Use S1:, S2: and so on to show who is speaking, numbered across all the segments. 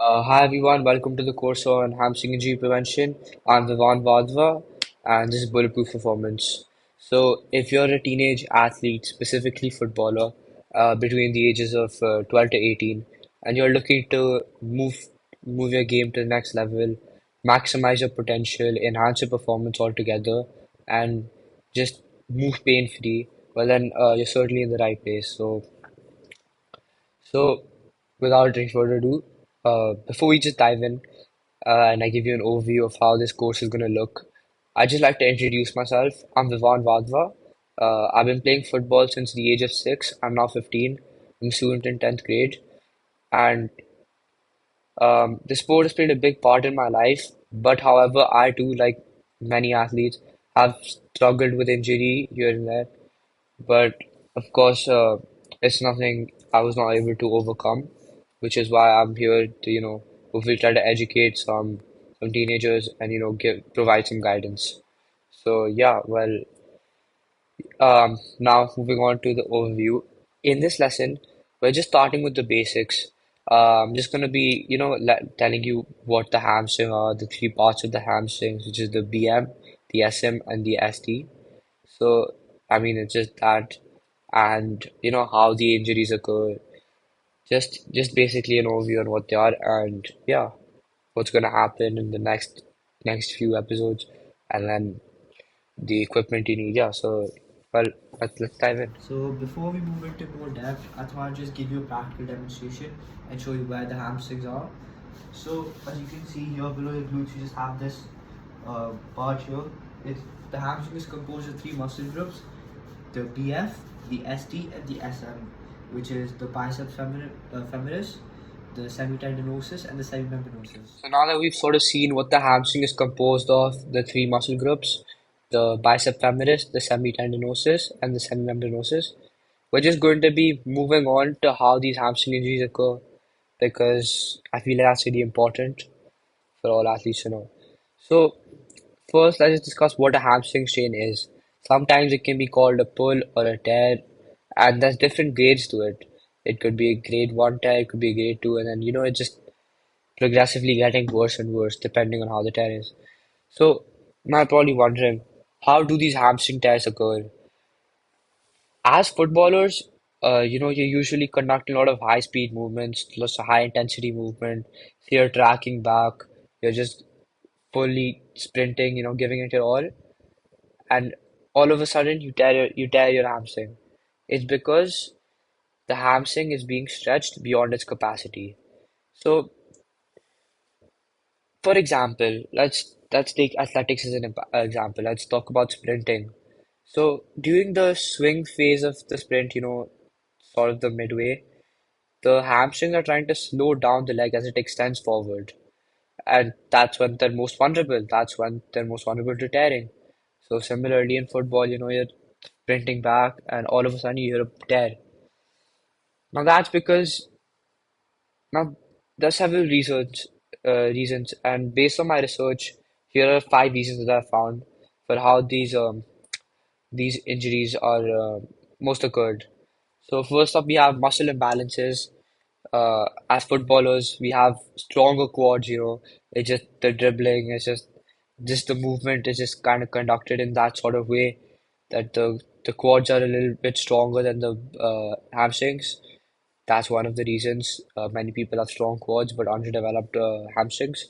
S1: Hi everyone, welcome to the course on hamstring injury prevention. I'm Vivan Vadva and this is Bulletproof Performance. So, if you're a teenage athlete, specifically footballer, between the ages of 12 to 18, and you're looking to move your game to the next level, maximize your potential, enhance your performance altogether, and just move pain-free, well then you're certainly in the right place. So, without any further ado, before we just dive in and I give you an overview of how this course is going to look, I'd just like to introduce myself. I'm Vivan Vadva. I've been playing football since the age of 6. I'm now 15. I'm a student in 10th grade. And the sport has played a big part in my life. But however, I too, like many athletes, have struggled with injury here and there. But of course, it's nothing I was not able to overcome, which is why I'm here to, hopefully try to educate some teenagers and, give provide some guidance. So yeah, well, now moving on to the overview. In this lesson, we're just starting with the basics. I'm just gonna be, telling you what the hamstring are, the three parts of the hamstrings, which is the BM, the SM, and the ST. So, I mean, it's just that, and how the injuries occur. Just basically an overview on what they are, and yeah, what's gonna happen in the next few episodes, and then the equipment you need. Yeah, so well, let's dive in. So before we move into more depth, I thought I'd just give you a practical demonstration and show you where the hamstrings are. So as you can see here below your glutes, you just have this part here. It's the hamstring is composed of three muscle groups: the BF, the ST, and the SM, which is the femoris, the semitendinosus, and the semimembranosus. So now that we've sort of seen what the hamstring is composed of, the three muscle groups, the bicep femoris, the semitendinosus, and the semimembranosus, we're just going to be moving on to how these hamstring injuries occur because I feel like that's really important for all athletes to know. So, first, let's just discuss what a hamstring strain is. Sometimes it can be called a pull or a tear, and there's different grades to it. It could be a grade 1 tear, it could be a grade 2, and then it's just progressively getting worse and worse depending on how the tear is. So, now you're probably wondering, how do these hamstring tears occur? As footballers, you're usually conducting a lot of high-speed movements, lots of high-intensity movement. So you're tracking back, you're just fully sprinting, giving it your all, and all of a sudden you tear your hamstring. It's because the hamstring is being stretched beyond its capacity. So, for example, let's take athletics as an example. Let's talk about sprinting. So, during the swing phase of the sprint, sort of the midway, the hamstrings are trying to slow down the leg as it extends forward. And that's when they're most vulnerable. That's when they're most vulnerable to tearing. So similarly in football, you're sprinting back and all of a sudden you hear a tear. Now that's because now there's several reasons, and based on my research, here are five reasons that I found for how these injuries are most occurred. So first up, we have muscle imbalances. As footballers, we have stronger quads, it's just the dribbling, it's just the movement is just kind of conducted in that sort of way that the quads are a little bit stronger than the hamstrings. That's one of the reasons many people have strong quads but underdeveloped hamstrings.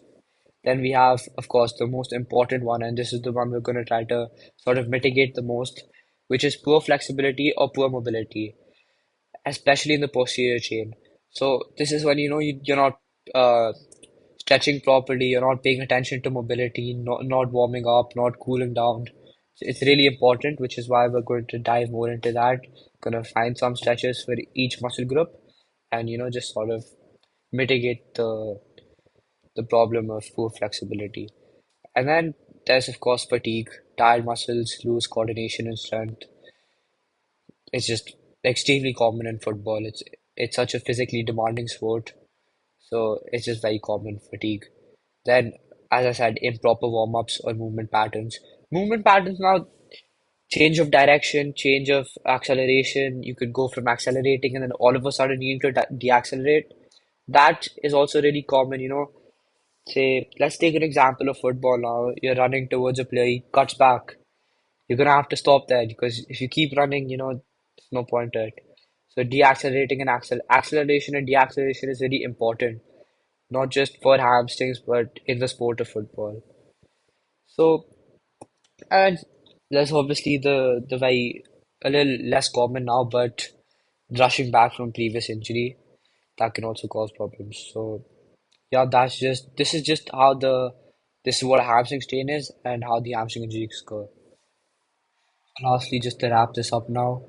S1: Then we have, of course, the most important one, and this is the one we're going to try to sort of mitigate the most, which is poor flexibility or poor mobility, especially in the posterior chain. So this is when you're not uh, stretching properly, you're not paying attention to mobility, not warming up, not cooling down. So it's really important, which is why we're going to dive more into that. Gonna find some stretches for each muscle group, and just sort of mitigate the problem of poor flexibility. And then there's of course fatigue. Tired muscles lose coordination and strength. It's just extremely common in football. It's such a physically demanding sport, so it's just very common fatigue. Then, as I said, improper warm-ups or movement patterns. Movement patterns now change of direction, change of acceleration. You could go from accelerating and then all of a sudden you need to deaccelerate. That is also really common, you know. Say, let's take an example of football now. You're running towards a player, he cuts back. You're gonna have to stop there because if you keep running, you know, there's no point to it. So deaccelerating and acceleration and deacceleration is very important, not just for hamstrings, but in the sport of football. So, and there's obviously the very a little less common now, but rushing back from previous injury that can also cause problems. So yeah, this is just how the this is what a hamstring strain is and how the hamstring injuries go. Lastly, just to wrap this up now,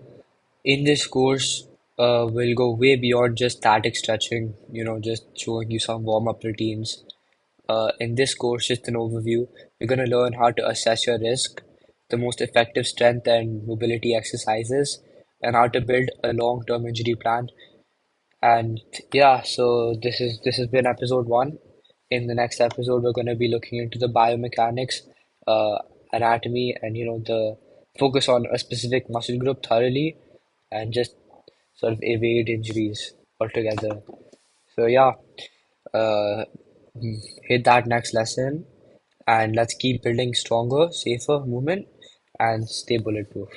S1: in this course, we'll go way beyond just static stretching, you know, just showing you some warm-up routines. In this course, just an overview, you're going to learn how to assess your risk, the most effective strength and mobility exercises, and how to build a long-term injury plan. And yeah, so this has been episode one. In the next episode, we're going to be looking into the biomechanics, uh, anatomy, and you know the focus on a specific muscle group thoroughly, and just sort of evade injuries altogether. So yeah, uh, hit that next lesson, and let's keep building stronger, safer movement, and stay bulletproof.